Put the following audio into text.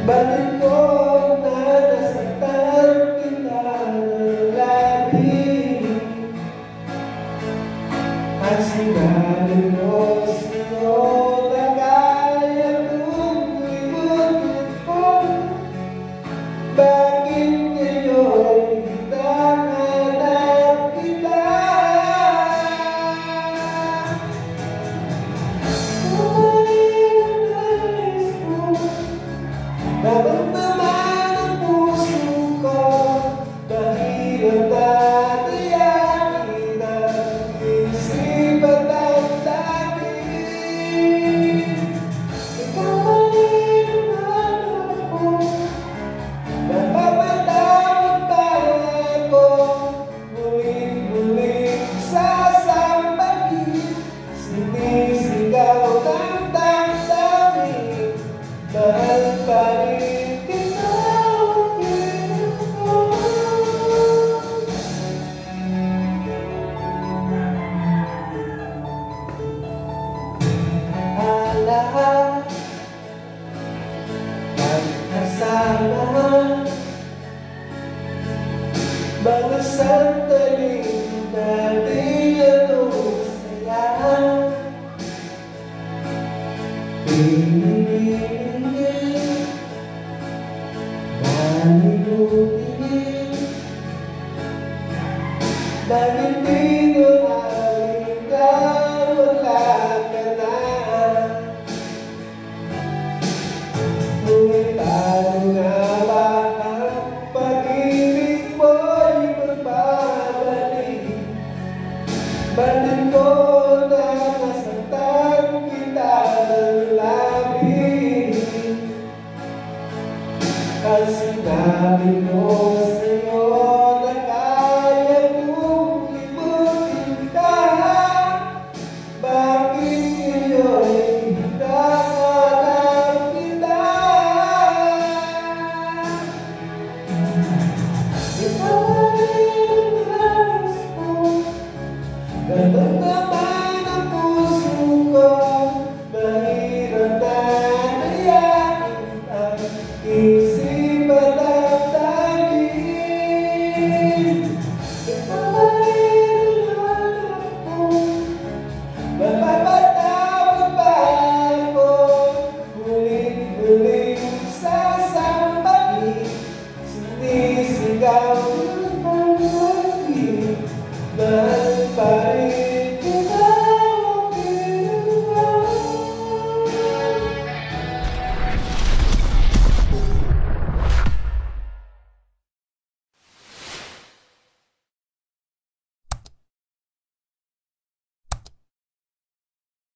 Bakit ko na nasaktan kita ng labis? At sinabi mo sino na kaya kong ibigin ko? Bakit ngayon hinahanap kita? Naramdaman ang puso ko dahil ang tatiyakin ang isip at ang dati. Ikaw ay nangarap ko, napapatawag pa ako, muling-muling sasampagin, sinisigaw ng damdamin, mahal pa rin. Pagkasama mga sandaling natin anong saya, pinipigil, nalilugin, bakit di ko aling ka wala ka na? Ngunit paano nga ba ang pag-ibig mo'y magbabalik? Bakit ko na nasaktan kita ng labis? At sinabi mo